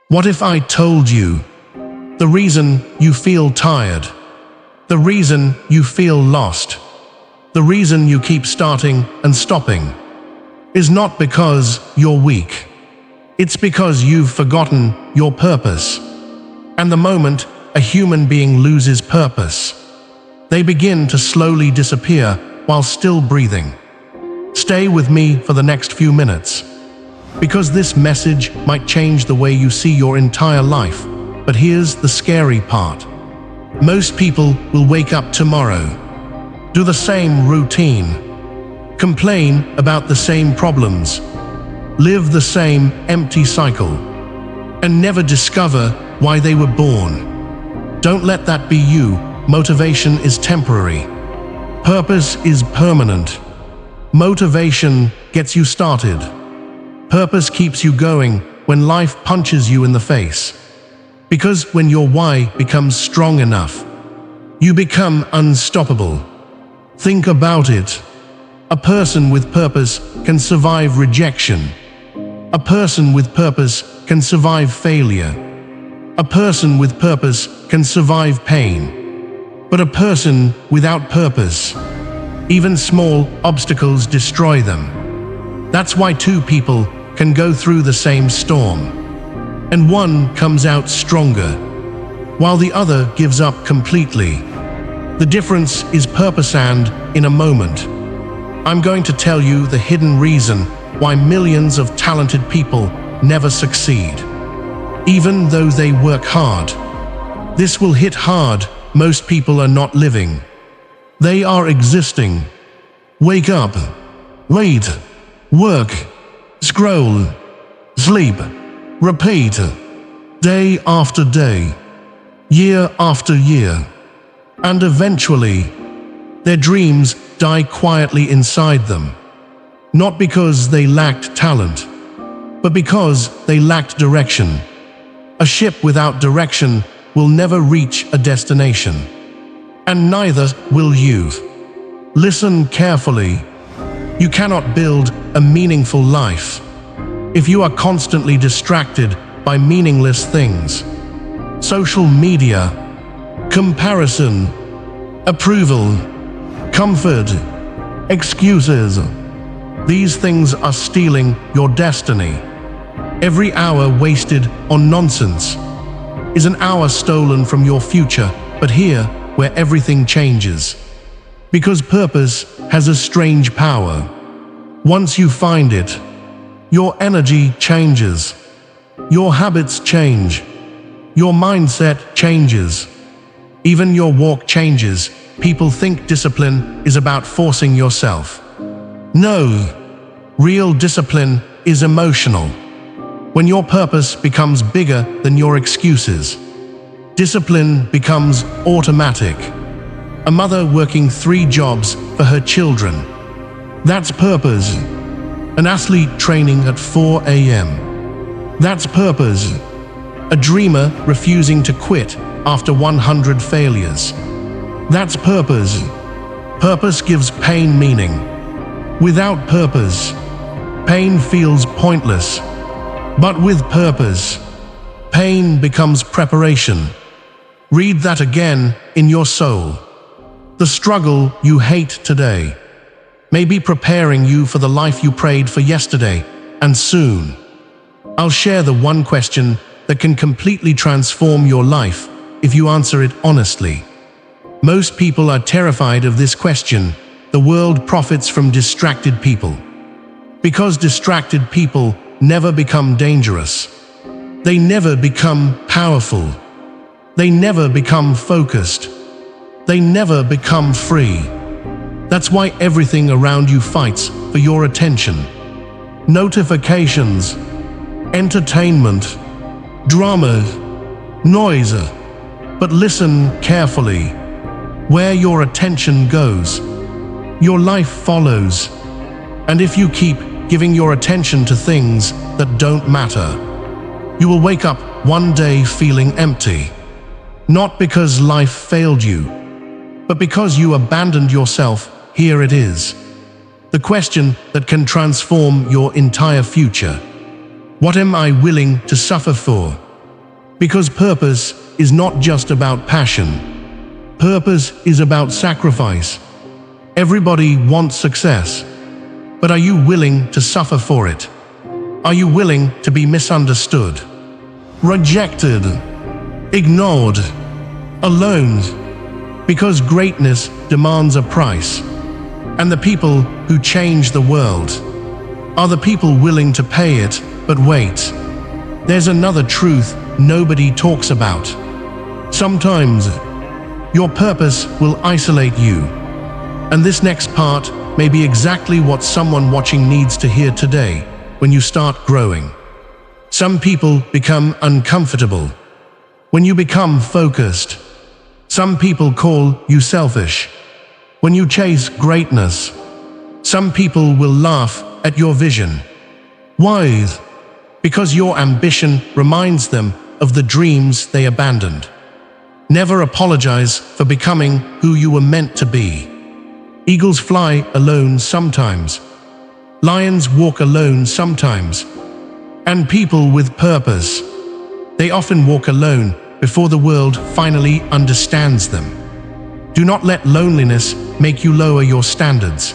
What if I told you the reason you feel tired, the reason you feel lost, the reason you keep starting and stopping is not because you're weak. It's because you've forgotten your purpose. And the moment a human being loses purpose, they begin to slowly disappear while still breathing. Stay with me for the next few minutes, because this message might change the way you see your entire life. But here's the scary part. Most people will wake up tomorrow, do the same routine, complain about the same problems, live the same empty cycle, and never discover why they were born. Don't let that be you. Motivation is temporary. Purpose is permanent. Motivation gets you started. Purpose keeps you going when life punches you in the face. Because when your why becomes strong enough, you become unstoppable. Think about it. A person with purpose can survive rejection. A person with purpose can survive failure. A person with purpose can survive pain. But a person without purpose, even small obstacles destroy them. That's why two people can go through the same storm, and one comes out stronger, while the other gives up completely. The difference is purpose, and in a moment, I'm going to tell you the hidden reason why millions of talented people never succeed, even though they work hard. This will hit hard. Most people are not living. They are existing. Wake up, wait, work, scroll, sleep, repeat, day after day, year after year, and eventually, their dreams die quietly inside them. Not because they lacked talent, but because they lacked direction. A ship without direction will never reach a destination, and neither will you. Listen carefully. You cannot build a meaningful life if you are constantly distracted by meaningless things. Social media, comparison, approval, comfort, excuses. These things are stealing your destiny. Every hour wasted on nonsense is an hour stolen from your future. But here, where everything changes, because purpose has a strange power. Once you find it, your energy changes, your habits change, your mindset changes, even your walk changes. People think discipline is about forcing yourself. No, real discipline is emotional. When your purpose becomes bigger than your excuses, discipline becomes automatic. A mother working 3 jobs for her children, that's purpose. An athlete training at 4 a.m., that's purpose. A dreamer refusing to quit after 100 failures, that's purpose. Purpose gives pain meaning. Without purpose, pain feels pointless. But with purpose, pain becomes preparation. Read that again in your soul. The struggle you hate today may be preparing you for the life you prayed for yesterday, and soon. I'll share the one question that can completely transform your life if you answer it honestly. Most people are terrified of this question. The world profits from distracted people. Because distracted people never become dangerous. They never become powerful. They never become focused. They never become free. That's why everything around you fights for your attention. Notifications, entertainment, drama, noise. But listen carefully. Where your attention goes, your life follows. And if you keep giving your attention to things that don't matter, you will wake up one day feeling empty. Not because life failed you, but because you abandoned yourself. Here it is. The question that can transform your entire future. What am I willing to suffer for? Because purpose is not just about passion. Purpose is about sacrifice. Everybody wants success. But are you willing to suffer for it? Are you willing to be misunderstood, rejected, ignored, alone? Because greatness demands a price. And the people who change the world are the people willing to pay it. But wait, there's another truth nobody talks about. Sometimes your purpose will isolate you. And this next part may be exactly what someone watching needs to hear today when you start growing. Some people become uncomfortable when you become focused. Some people call you selfish when you chase greatness. Some people will laugh at your vision. Why? Because your ambition reminds them of the dreams they abandoned. Never apologize for becoming who you were meant to be. Eagles fly alone sometimes. Lions walk alone sometimes. And people with purpose, they often walk alone before the world finally understands them. Do not let loneliness make you lower your standards.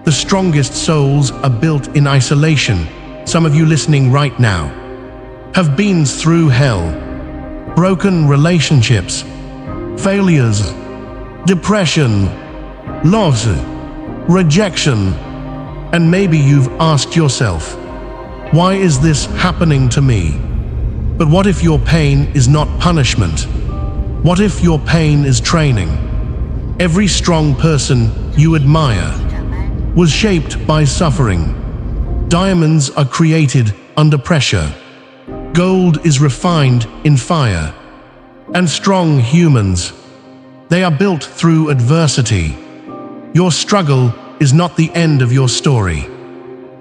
The strongest souls are built in isolation. Some of you listening right now have been through hell, broken relationships, failures, depression, loss, rejection, and maybe you've asked yourself, why is this happening to me? But what if your pain is not punishment? What if your pain is training? Every strong person you admire was shaped by suffering. Diamonds are created under pressure. Gold is refined in fire. And strong humans, they are built through adversity. Your struggle is not the end of your story.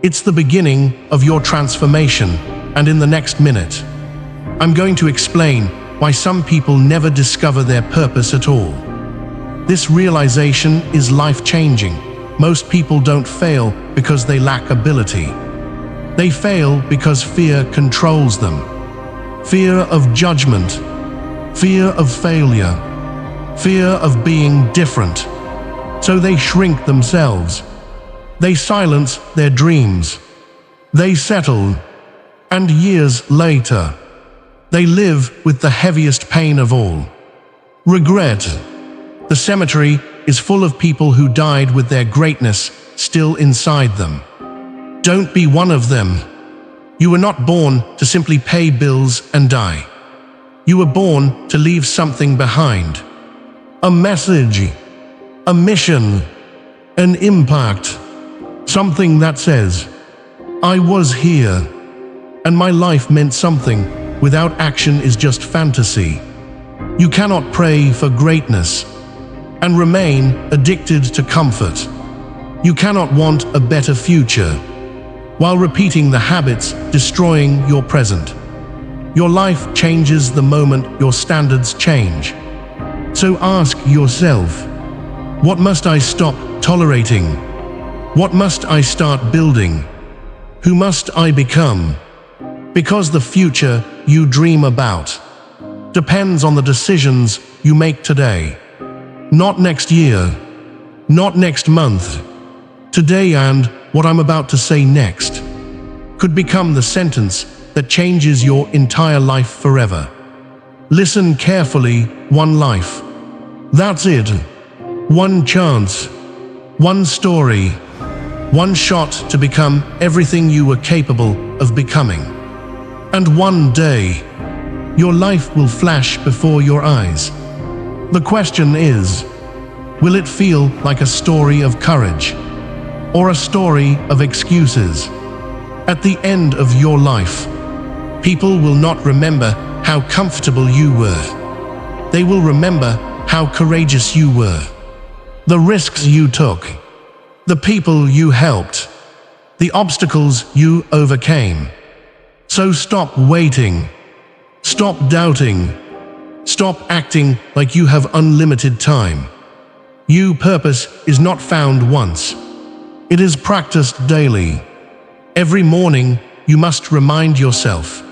It's the beginning of your transformation. And in the next minute, I'm going to explain why some people never discover their purpose at all. This realization is life-changing. Most people don't fail because they lack ability. They fail because fear controls them. Fear of judgment, fear of failure, fear of being different. So they shrink themselves. They silence their dreams. They settle. And years later, they live with the heaviest pain of all: regret. The cemetery is full of people who died with their greatness still inside them. Don't be one of them. You were not born to simply pay bills and die. You were born to leave something behind. A message, a mission, an impact. Something that says, I was here, and my life meant something. Without action is just fantasy. You cannot pray for greatness and remain addicted to comfort. You cannot want a better future while repeating the habits destroying your present. Your life changes the moment your standards change. So ask yourself, what must I stop tolerating? What must I start building? Who must I become? Because the future you dream about depends on the decisions you make today. Not next year, not next month. Today, and what I'm about to say next could become the sentence that changes your entire life forever. Listen carefully. One life. That's it. One chance. One story. One shot to become everything you were capable of becoming. And one day, your life will flash before your eyes. The question is, will it feel like a story of courage or a story of excuses? At the end of your life, people will not remember how comfortable you were. They will remember how courageous you were. The risks you took, the people you helped, the obstacles you overcame. So stop waiting. Stop doubting. Stop acting like you have unlimited time. Your purpose is not found once. It is practiced daily. Every morning, you must remind yourself,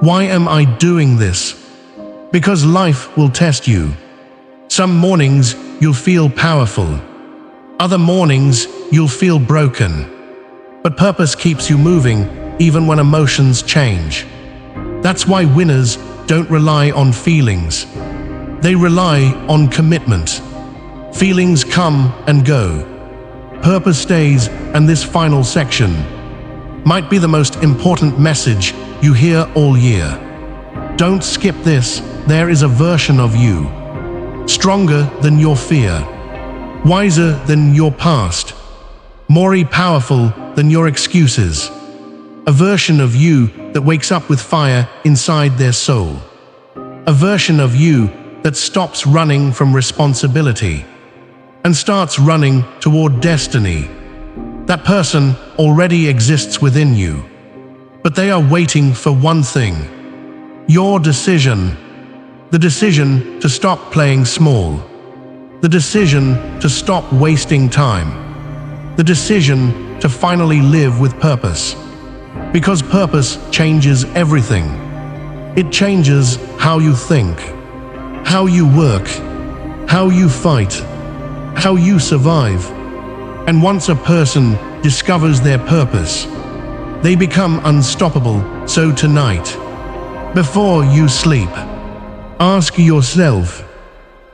Why am I doing this? Because life will test you. Some mornings you'll feel powerful. Other mornings you'll feel broken. But purpose keeps you moving even when emotions change. That's why winners don't rely on feelings. They rely on commitment. Feelings come and go. Purpose stays, and this final section might be the most important message you hear all year. Don't skip this. There is a version of you, stronger than your fear, wiser than your past, more powerful than your excuses. A version of you that wakes up with fire inside their soul. A version of you that stops running from responsibility and starts running toward destiny. That person already exists within you, but they are waiting for one thing: your decision. The decision to stop playing small. The decision to stop wasting time. The decision to finally live with purpose. Because purpose changes everything. It changes how you think, how you work, how you fight, how you survive. And once a person discovers their purpose, they become unstoppable. So tonight, before you sleep, ask yourself,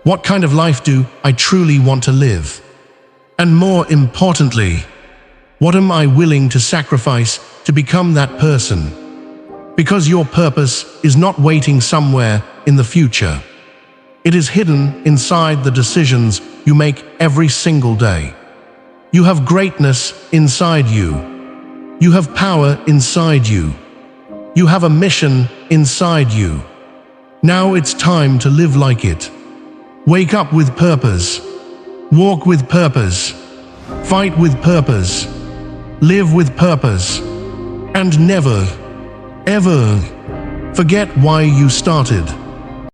what kind of life do I truly want to live? And more importantly, what am I willing to sacrifice to become that person? Because your purpose is not waiting somewhere in the future. It is hidden inside the decisions you make every single day. You have greatness inside you. You have power inside you. You have a mission inside you. Now it's time to live like it. Wake up with purpose. Walk with purpose. Fight with purpose. Live with purpose. And never, ever forget why you started.